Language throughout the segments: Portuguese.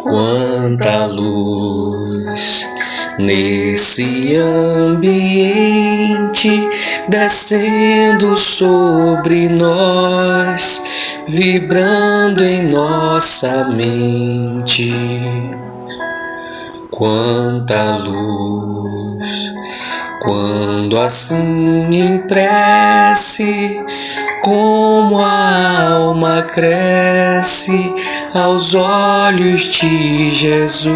Quanta luz nesse ambiente descendo sobre nós, vibrando em nossa mente. Quanta luz, quando assim em prece, como a alma cresce aos olhos de Jesus.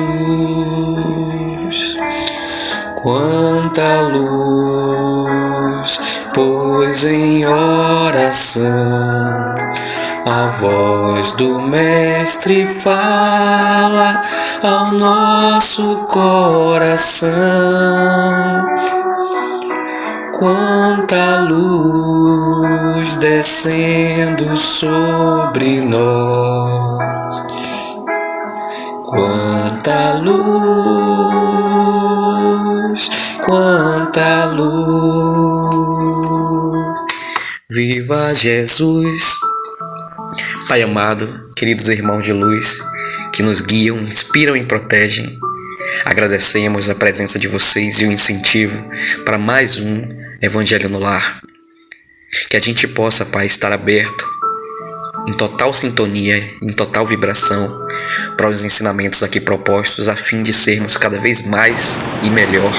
Quanta luz, pois em oração a voz do Mestre fala ao nosso coração. Quanta luz descendo sobre nós. Quanta luz, quanta luz. Viva Jesus! Pai amado, queridos irmãos de luz, que nos guiam, inspiram e protegem, agradecemos a presença de vocês e o incentivo para mais um Evangelho no Lar. Que a gente possa, Pai, estar aberto, em total sintonia, em total vibração, para os ensinamentos aqui propostos, a fim de sermos cada vez mais e melhor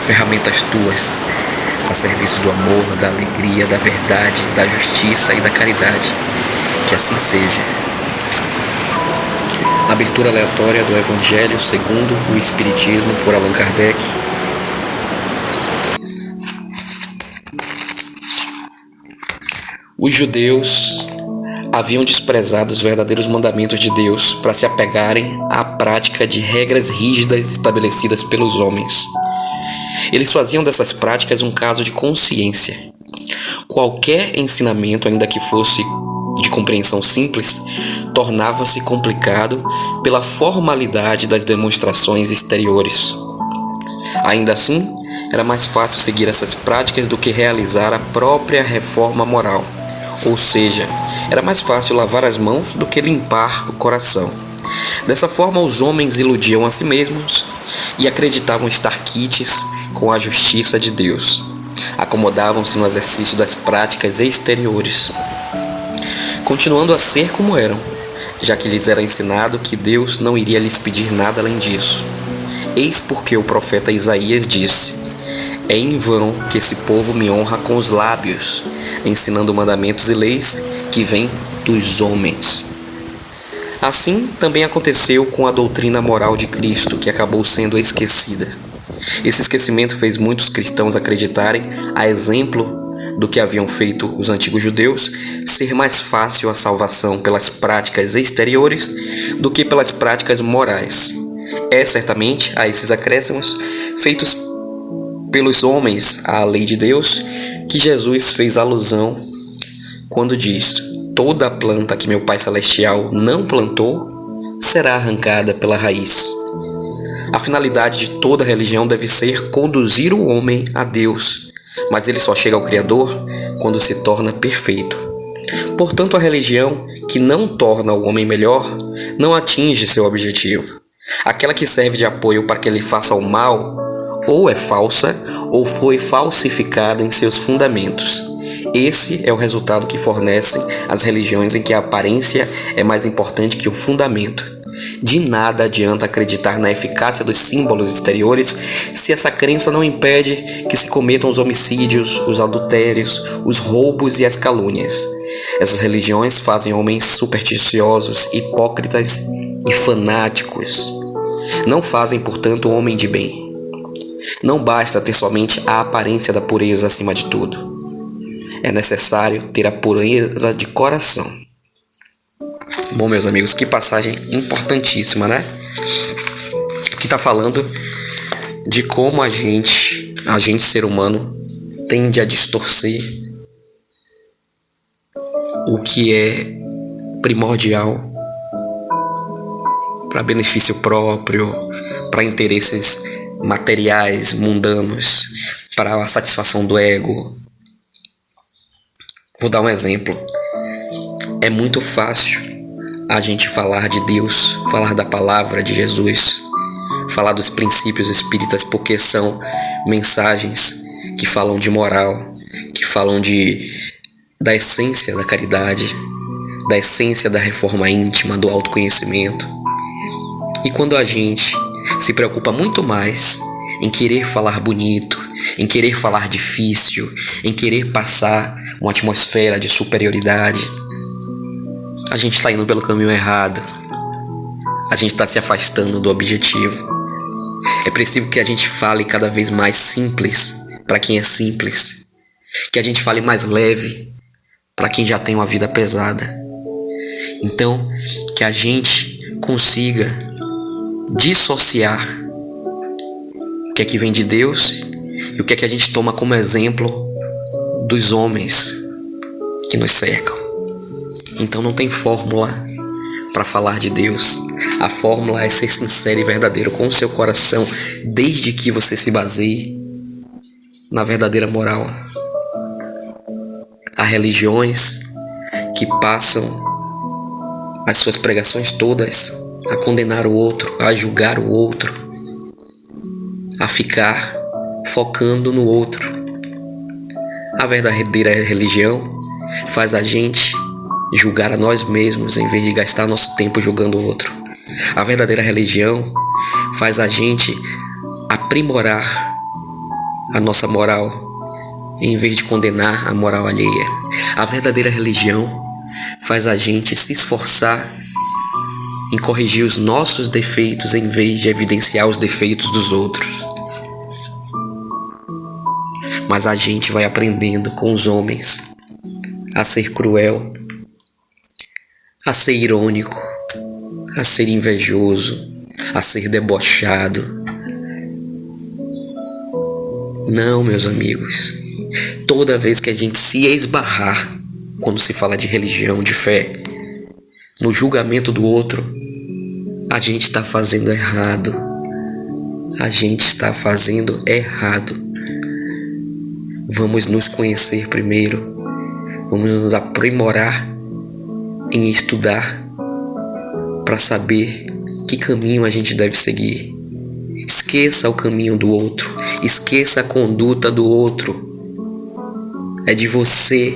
ferramentas Tuas, a serviço do amor, da alegria, da verdade, da justiça e da caridade. Que assim seja. Abertura aleatória do Evangelho segundo o Espiritismo por Allan Kardec. Os judeus haviam desprezado os verdadeiros mandamentos de Deus para se apegarem à prática de regras rígidas estabelecidas pelos homens. Eles faziam dessas práticas um caso de consciência. Qualquer ensinamento, ainda que fosse de compreensão simples, tornava-se complicado pela formalidade das demonstrações exteriores. Ainda assim, era mais fácil seguir essas práticas do que realizar a própria reforma moral. Ou seja, era mais fácil lavar as mãos do que limpar o coração. Dessa forma, os homens iludiam a si mesmos e acreditavam estar quites com a justiça de Deus. Acomodavam-se no exercício das práticas exteriores, continuando a ser como eram, já que lhes era ensinado que Deus não iria lhes pedir nada além disso. Eis porque o profeta Isaías disse: é em vão que esse povo me honra com os lábios, ensinando mandamentos e leis que vêm dos homens. Assim também aconteceu com a doutrina moral de Cristo, que acabou sendo esquecida. Esse esquecimento fez muitos cristãos acreditarem, a exemplo do que haviam feito os antigos judeus, ser mais fácil a salvação pelas práticas exteriores do que pelas práticas morais. É certamente a esses acréscimos feitos pelos homens à lei de Deus que Jesus fez alusão quando diz: toda planta que meu Pai Celestial não plantou será arrancada pela raiz. A finalidade de toda religião deve ser conduzir o homem a Deus, mas ele só chega ao Criador quando se torna perfeito. Portanto, a religião que não torna o homem melhor não atinge seu objetivo. Aquela que serve de apoio para que ele faça o mal ou é falsa ou foi falsificada em seus fundamentos. Esse é o resultado que fornecem as religiões em que a aparência é mais importante que o fundamento. De nada adianta acreditar na eficácia dos símbolos exteriores se essa crença não impede que se cometam os homicídios, os adultérios, os roubos e as calúnias. Essas religiões fazem homens supersticiosos, hipócritas e fanáticos. Não fazem, portanto, o homem de bem. Não basta ter somente a aparência da pureza acima de tudo. É necessário ter a pureza de coração. Bom, meus amigos, que passagem importantíssima, né? Que está falando de como a gente, ser humano, tende a distorcer o que é primordial para benefício próprio, para interesses materiais, mundanos, para a satisfação do ego. Vou dar um exemplo. É muito fácil a gente falar de Deus, falar da palavra de Jesus, falar dos princípios espíritas, porque são mensagens que falam de moral, que falam da essência da caridade, da essência da reforma íntima, do autoconhecimento. E quando a gente se preocupa muito mais em querer falar bonito, em querer falar difícil, em querer passar uma atmosfera de superioridade, a gente está indo pelo caminho errado. A gente está se afastando do objetivo. É preciso que a gente fale cada vez mais simples para quem é simples, que a gente fale mais leve para quem já tem uma vida pesada. Então, que a gente consiga dissociar o que é que vem de Deus e o que é que a gente toma como exemplo dos homens que nos cercam. Então não tem fórmula para falar de Deus. A fórmula é ser sincero e verdadeiro com o seu coração, desde que você se baseie na verdadeira moral. Há religiões que passam as suas pregações todas a condenar o outro, a julgar o outro, a ficar focando no outro. A verdadeira religião faz a gente julgar a nós mesmos em vez de gastar nosso tempo julgando o outro. A verdadeira religião faz a gente aprimorar a nossa moral em vez de condenar a moral alheia. A verdadeira religião faz a gente se esforçar em corrigir os nossos defeitos em vez de evidenciar os defeitos dos outros. Mas a gente vai aprendendo com os homens a ser cruel, a ser irônico, a ser invejoso, a ser debochado. Não, meus amigos, toda vez que a gente se esbarrar, quando se fala de religião, de fé, no julgamento do outro, a gente está fazendo errado. A gente está fazendo errado. Vamos nos conhecer primeiro. Vamos nos aprimorar em estudar para saber que caminho a gente deve seguir. Esqueça o caminho do outro. Esqueça a conduta do outro. É de você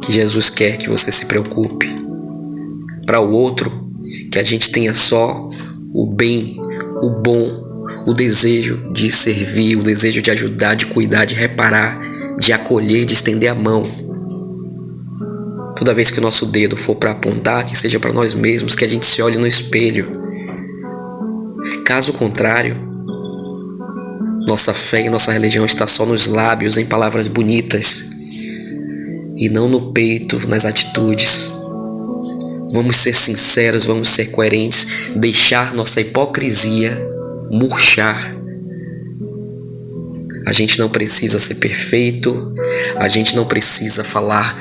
que Jesus quer que você se preocupe. Para o outro, que a gente tenha só o bem, o bom, o desejo de servir, o desejo de ajudar, de cuidar, de reparar, de acolher, de estender a mão. Toda vez que o nosso dedo for para apontar, que seja para nós mesmos, que a gente se olhe no espelho. Caso contrário, nossa fé e nossa religião está só nos lábios, em palavras bonitas, e não no peito, nas atitudes. Vamos ser sinceros, vamos ser coerentes, deixar nossa hipocrisia murchar. A gente não precisa ser perfeito, a gente não precisa falar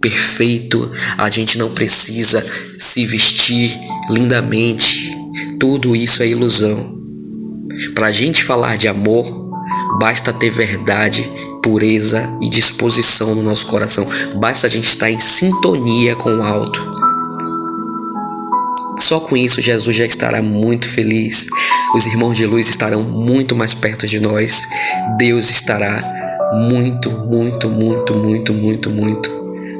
perfeito, a gente não precisa se vestir lindamente. Tudo isso é ilusão. Para a gente falar de amor, basta ter verdade, pureza e disposição no nosso coração. Basta a gente estar em sintonia com o alto. Só com isso Jesus já estará muito feliz. Os irmãos de luz estarão muito mais perto de nós. Deus estará muito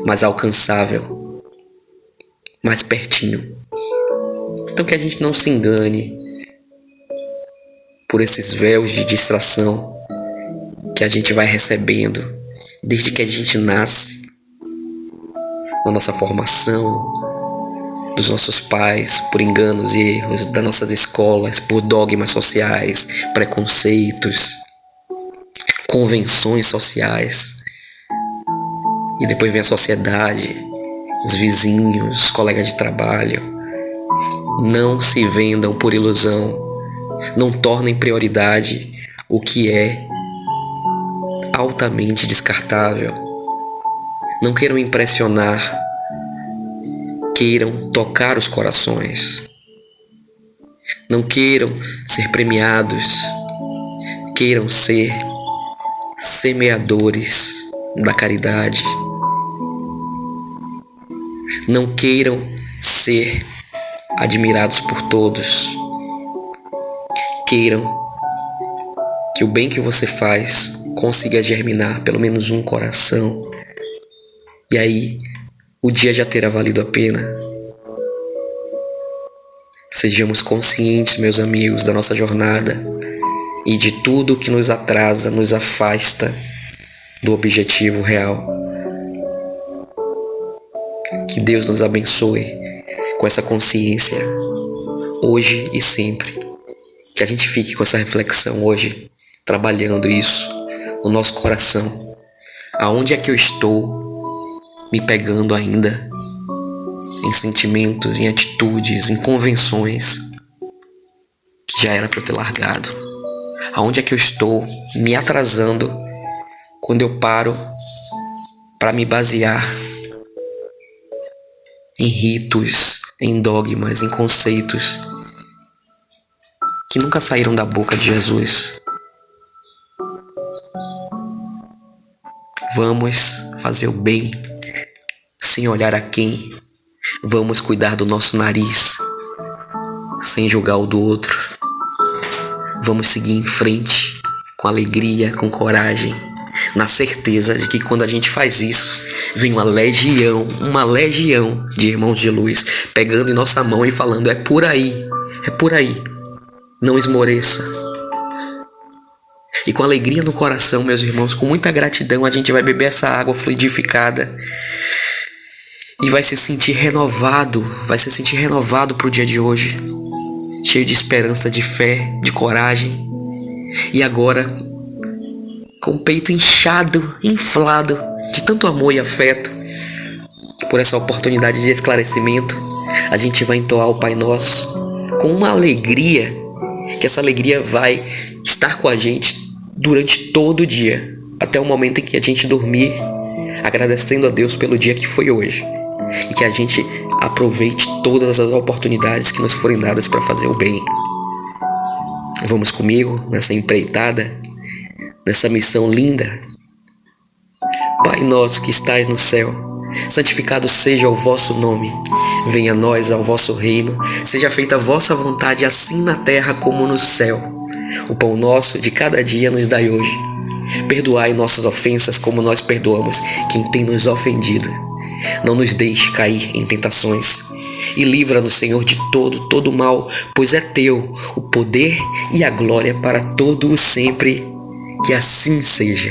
mais alcançável, mais pertinho. Então que a gente não se engane por esses véus de distração que a gente vai recebendo desde que a gente nasce, na nossa formação, dos nossos pais, por enganos e erros, das nossas escolas, por dogmas sociais, preconceitos, convenções sociais. E depois vem a sociedade, os vizinhos, os colegas de trabalho. Não se vendam por ilusão. Não tornem prioridade o que é altamente descartável. Não queiram impressionar. Queiram tocar os corações. Não queiram ser premiados. Queiram ser semeadores da caridade. Não queiram ser admirados por todos, queiram que o bem que você faz consiga germinar pelo menos um coração, e aí o dia já terá valido a pena. Sejamos conscientes, meus amigos, da nossa jornada e de tudo que nos atrasa, nos afasta do objetivo real. Que Deus nos abençoe com essa consciência, hoje e sempre. Que a gente fique com essa reflexão hoje, trabalhando isso no nosso coração. Aonde é que eu estou me pegando ainda em sentimentos, em atitudes, em convenções que já era para eu ter largado? Aonde é que eu estou me atrasando quando eu paro para me basear em ritos, em dogmas, em conceitos que nunca saíram da boca de Jesus? Vamos fazer o bem sem olhar a quem. Vamos cuidar do nosso nariz sem julgar o do outro. Vamos seguir em frente com alegria, com coragem, na certeza de que quando a gente faz isso, vem uma legião de irmãos de luz pegando em nossa mão e falando: é por aí, não esmoreça. E com alegria no coração, meus irmãos, com muita gratidão, a gente vai beber essa água fluidificada e vai se sentir renovado pro dia de hoje, cheio de esperança, de fé, de coragem. E agora, com o peito inchado, inflado de tanto amor e afeto por essa oportunidade de esclarecimento, a gente vai entoar o Pai Nosso com uma alegria, que essa alegria vai estar com a gente durante todo o dia, até o momento em que a gente dormir, agradecendo a Deus pelo dia que foi hoje, e que a gente aproveite todas as oportunidades que nos forem dadas para fazer o bem. Vamos comigo nessa empreitada, nessa missão linda. Pai nosso que estais no céu, santificado seja o vosso nome. Venha a nós ao vosso reino. Seja feita a vossa vontade, assim na terra como no céu. O pão nosso de cada dia nos dai hoje. Perdoai nossas ofensas como nós perdoamos quem tem nos ofendido. Não nos deixe cair em tentações. E livra-nos, Senhor, de todo mal, pois é teu o poder e a glória para todo o sempre. Que assim seja.